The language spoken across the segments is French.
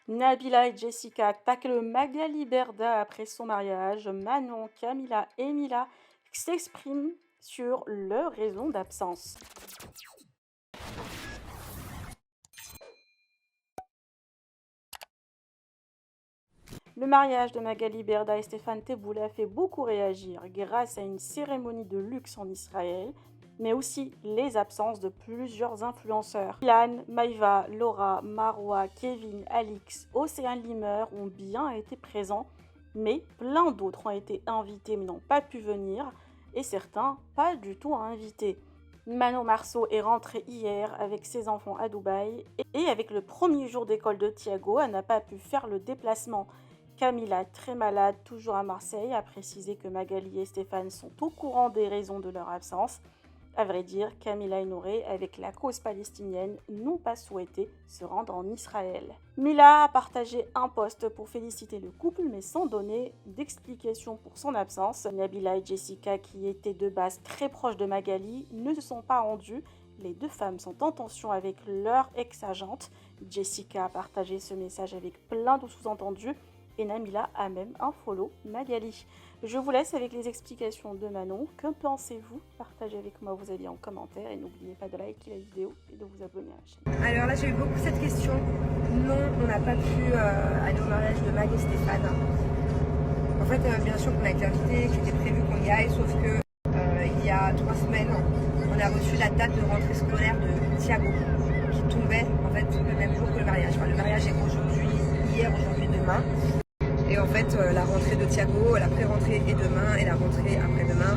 Nabila et Jessica taclent Magali Berda après son mariage. Manon, Camila et Mila s'expriment sur leurs raisons d'absence. Le mariage de Magali Berda et Stéphane Tebboune a fait beaucoup réagir grâce à une cérémonie de luxe en Israël, mais aussi les absences de plusieurs influenceurs. Ilan, Maïva, Laura, Marwa, Kevin, Alix, Océane Limer ont bien été présents, mais plein d'autres ont été invités mais n'ont pas pu venir, et certains pas du tout invités. Manon Marceau est rentrée hier avec ses enfants à Dubaï, et avec le premier jour d'école de Thiago, elle n'a pas pu faire le déplacement. Camilla, très malade, toujours à Marseille, a précisé que Magali et Stéphane sont au courant des raisons de leur absence. À vrai dire, Camilla et Nouré, avec la cause palestinienne, n'ont pas souhaité se rendre en Israël. Mila a partagé un post pour féliciter le couple, mais sans donner d'explication pour son absence. Nabila et Jessica, qui étaient de base très proches de Magali, ne se sont pas rendues. Les deux femmes sont en tension avec leur ex-agente. Jessica a partagé ce message avec plein de sous-entendus. Et Nabila a même un follow Magali. Je vous laisse avec les explications de Manon. Que pensez-vous? Partagez avec moi vos avis en commentaire et n'oubliez pas de liker la vidéo et de vous abonner à la chaîne. Alors là j'ai eu beaucoup cette question. Non, on n'a pas pu aller au mariage de Mag et Stéphane. En fait, bien sûr qu'on a été invités, qu'il était prévu qu'on y aille, sauf que il y a 3 semaines, on a reçu la date de rentrée scolaire de Thiago, qui tombait en fait le même jour que le mariage. Enfin, le mariage est aujourd'hui, hier, aujourd'hui, demain. Et en fait, la rentrée de Thiago, la pré-rentrée est demain et la rentrée après-demain.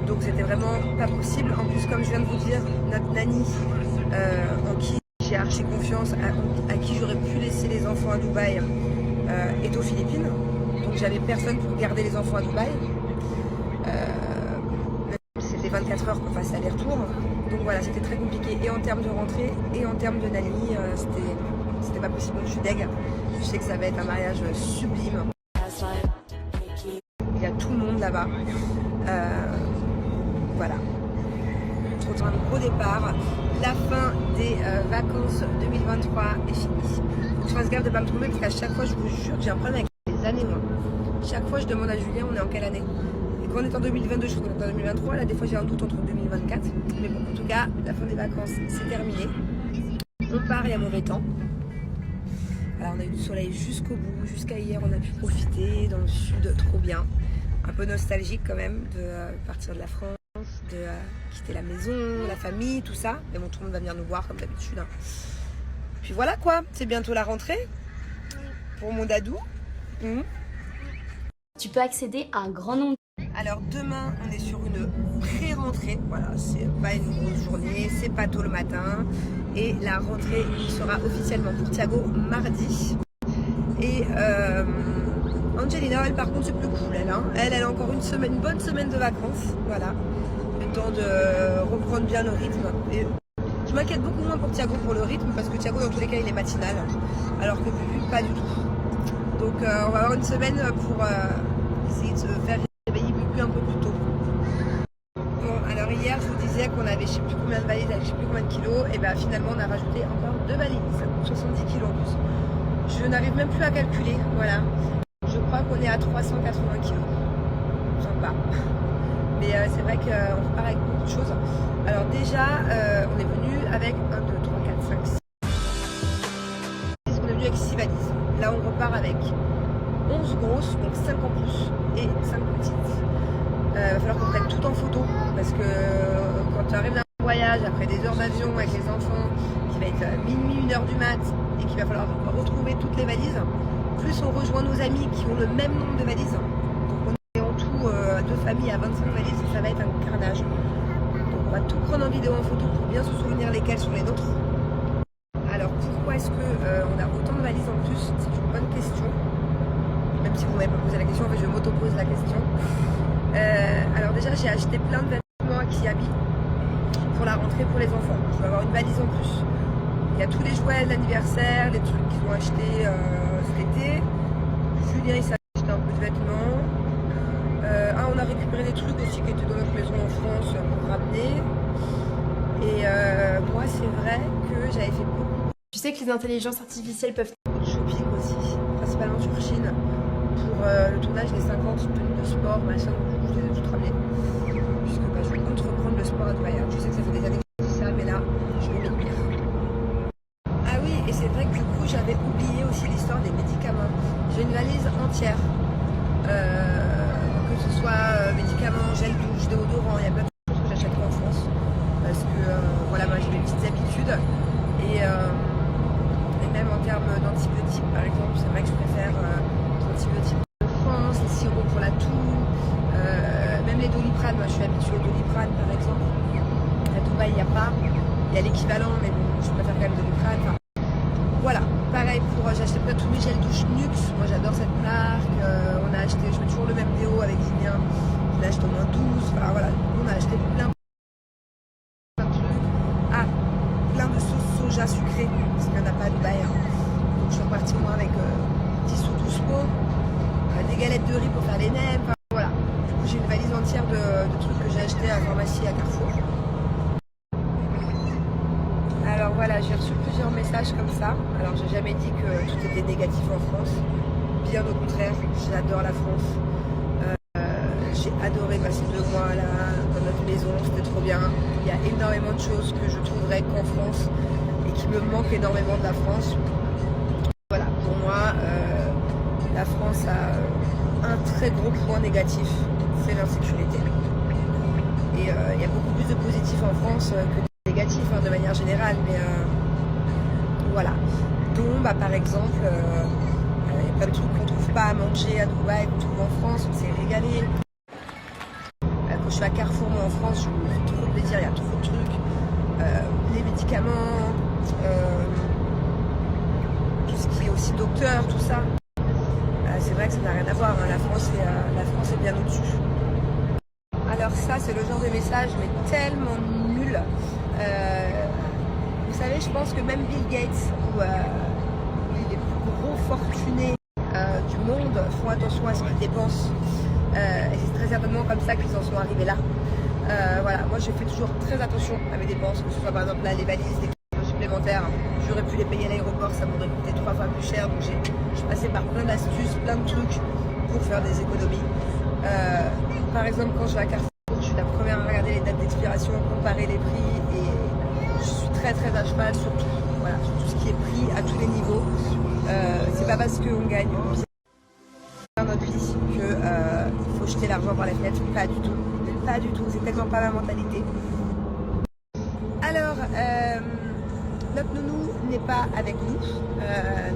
Donc c'était vraiment pas possible. En plus, comme je viens de vous dire, notre nanny, en qui j'ai archi confiance, à qui j'aurais pu laisser les enfants à Dubaï, est aux Philippines. Donc j'avais personne pour garder les enfants à Dubaï. C'était 24 heures qu'on fasse l'aller-retour. Donc voilà, c'était très compliqué. Et en termes de rentrée et en termes de nanny, c'était pas possible. Donc je suis deg. Je sais que ça va être un mariage sublime. Il y a tout le monde là-bas. Voilà. On se retrouve un gros départ. La fin des vacances 2023 est finie. Faut que je fasse gaffe de ne pas me tromper parce qu'à chaque fois, je vous jure, j'ai un problème avec les années. Moi. Chaque fois, je demande à Julien, on est en quelle année? Et quand on est en 2022, je crois qu'on est en 2023. Là, des fois, j'ai un doute entre 2024. Mais bon, en tout cas, la fin des vacances, c'est terminé. On part, il y a mauvais temps. Alors on a eu du soleil jusqu'au bout, jusqu'à hier on a pu profiter dans le sud, trop bien. Un peu nostalgique quand même de partir de la France, de quitter la maison, la famille, tout ça. Mais bon, tout le monde va venir nous voir comme d'habitude. Hein. Puis voilà quoi, c'est bientôt la rentrée pour mon dadou. Tu peux accéder à un grand nombre. Alors demain on est sur une pré-rentrée, voilà, c'est pas une grosse journée, c'est pas tôt le matin. Et la rentrée sera officiellement pour Thiago mardi. Et Angelina, elle par contre c'est plus cool, elle, hein. Elle a encore une bonne semaine de vacances, voilà. Le temps de reprendre bien le rythme. Et je m'inquiète beaucoup moins pour Thiago pour le rythme parce que Thiago dans tous les cas il est matinal, alors que Bubu pas du tout. Donc on va avoir une semaine pour essayer de se faire réveiller Bubu un peu plus tôt. Bon, alors hier je vous disais qu'on avait je sais plus combien de valises avec je sais plus combien de kilos, et bien finalement on a rajouté encore 2 valises, 70 kilos en plus. Je n'arrive même plus à calculer, voilà. Je crois qu'on est à 380 kilos. Sympa. Mais c'est vrai qu'on repart avec beaucoup de choses. Alors déjà, on est venu avec 1, 2, 3, 4, 5, 6. On est venu avec 6 valises. Là on repart avec 11 grosses, donc 5 en plus et 5 petites. Va falloir qu'on prenne tout en photo parce que quand tu arrives d'un voyage après des heures d'avion avec les enfants qui va être minuit, 1h du mat et qu'il va falloir retrouver toutes les valises, plus on rejoint nos amis qui ont le même nombre de valises, donc on est en tout 2 familles à 25 valises, ça va être un carnage. Donc on va tout prendre en vidéo, en photo pour bien se souvenir lesquelles sont les nôtres. Alors pourquoi est-ce qu'on a autant de valises en plus? C'est une bonne question, même si vous m'avez pas posé la question, en fait je m'auto-pose la question. Alors déjà j'ai acheté plein de vêtements qui habillent pour la rentrée pour les enfants. Je vais avoir une valise en plus. Il y a tous les jouets de l'anniversaire, les trucs qu'ils ont achetés cet été. Julien il s'est acheté un peu de vêtements. On a récupéré des trucs aussi qui étaient dans notre maison en France pour ramener. Et moi c'est vrai que j'avais fait beaucoup. Tu sais que les intelligences artificielles peuvent de shopping aussi. principalement sur Chine pour le tournage des 50 tenues de sport, machin, je les ai toutes ramenées. Puisque je compte reprendre le sport à Dubaï. Je sais que ça fait des années que je dis ça, mais là, je vais m'y tenir. Ah oui, et c'est vrai que du coup, j'avais oublié aussi l'histoire des médicaments. J'ai une valise entière. Que ce soit médicaments, gel douche, déodorant, il y a plein de choses que j'achète en France. Parce que voilà, moi j'ai mes petites habitudes. Et même en termes d'antibiotiques, par exemple, c'est vrai que je préfère les antibiotiques de France, les sirops pour la toux, même les Doliprane. Moi je suis habituée au Doliprane par exemple. À Dubaï, il n'y a pas. Il y a l'équivalent, mais bon, je préfère quand même Doliprane. Enfin, voilà, pareil pour j'ai acheté plein de tous mes gels douche Nux. Moi j'adore cette marque. On a acheté, je mets toujours le même déo avec Julien. On a acheté au moins 12. Enfin voilà, on a acheté plein de trucs. Ah, plein de sauces soja sucrées, parce qu'il n'y en a pas à Dubaï. Donc je suis repartie au moins avec 10 ou 12 pots. Des galettes de riz pour faire les nems. Enfin, voilà. Du coup j'ai une valise entière de trucs que j'ai acheté à la pharmacie à Carrefour. Alors voilà, j'ai reçu plusieurs messages comme ça. Alors j'ai jamais dit que tout était négatif en France. Bien au contraire, j'adore la France. J'ai adoré passer 2 mois là dans notre maison, c'était trop bien. Il y a énormément de choses que je trouverais qu'en France et qui me manquent énormément de la France. Voilà, pour moi, la France a un très gros point négatif, c'est l'insécurité. Et il y a beaucoup plus de positifs en France que négatif de manière générale, mais voilà. Donc par exemple, il y a plein de trucs qu'on ne trouve pas à manger à Dubaï, qu'on trouve en France, on s'est régalé. Quand je suis à Carrefour, moi en France, je me fais trop plaisir, il y a trop de trucs. Les médicaments, tout ce qui est aussi docteur, tout ça. C'est vrai que ça n'a rien à voir, hein. La France est bien au-dessus. Alors ça, c'est le genre de message, mais tellement nul. Vous savez, je pense que même Bill Gates ou les plus gros fortunés du monde font attention à ce qu'ils dépensent. Et c'est très certainement comme ça qu'ils en sont arrivés là. Voilà, moi je fais toujours très attention à mes dépenses, que ce soit par exemple là les valises, les kilos supplémentaires. J'aurais pu les payer à l'aéroport, ça m'aurait coûté 3 fois plus cher. Donc je suis passée par plein d'astuces, plein de trucs pour faire des économies. Par exemple, quand je vais à Carrefour, je suis la première à regarder les dates d'expiration, comparer les prix, et je suis très très à cheval sur tout, voilà, sur tout ce qui est pris à tous les niveaux. C'est pas parce qu'on gagne bien dans notre vie qu'il faut jeter l'argent par la fenêtre, pas du tout, pas du tout, c'est tellement pas ma mentalité. Alors, notre nounou n'est pas avec nous,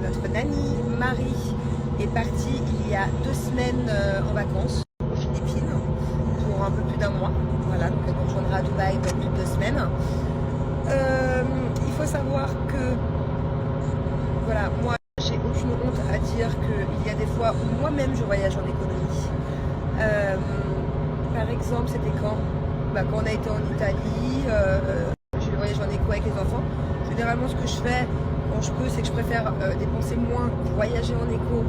notre nanny Marie est partie il y a 2 semaines en vacances aux Philippines pour un peu plus d'1 mois. Voilà, donc elle rejoindra à Dubaï dans plus de 2 semaines. Il faut savoir que, voilà, moi j'ai aucune honte à dire qu'il y a des fois où moi-même je voyage en économie. Par exemple, c'était quand on a été en Italie, je voyage en éco avec les enfants. Généralement, ce que je fais quand je peux, c'est que je préfère dépenser moins, voyager en éco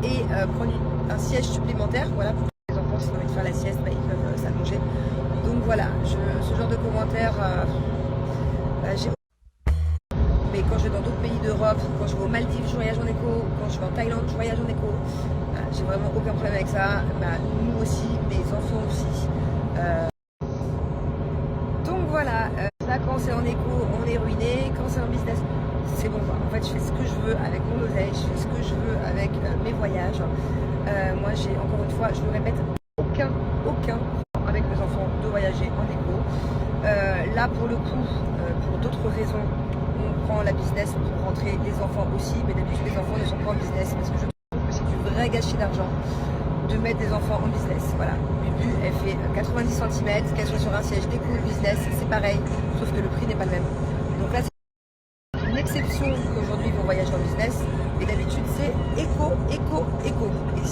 et prendre un siège supplémentaire. Voilà, pour que les enfants, s'ils ont envie de faire la sieste, ils peuvent s'allonger. Donc voilà, ce genre de commentaires, j'ai. Mais quand je vais dans d'autres pays d'Europe, quand je vais aux Maldives, je voyage en éco, quand je vais en Thaïlande, je voyage en éco. J'ai vraiment aucun problème avec ça. Nous aussi, mes enfants aussi. Donc voilà, ça quand c'est en éco, on est ruiné. Quand c'est en business, c'est bon quoi. En fait, je fais ce que je veux avec mon oseille, je fais ce que je veux avec mes voyages. Moi, j'ai encore une fois, je le répète, aucun avec mes enfants de voyager en éco. Là, pour le coup, pour d'autres raisons, on prend la business pour rentrer les enfants aussi, mais d'habitude les enfants ne sont pas en business parce que je trouve que c'est du vrai gâchis d'argent de mettre des enfants en business. Voilà, Bubu, elle fait 90 cm, qu'elle soit sur un siège déco business, c'est pareil, sauf que le prix n'est pas le même. Donc là, c'est une exception qu'aujourd'hui ils vont voyager en business, et d'habitude c'est éco.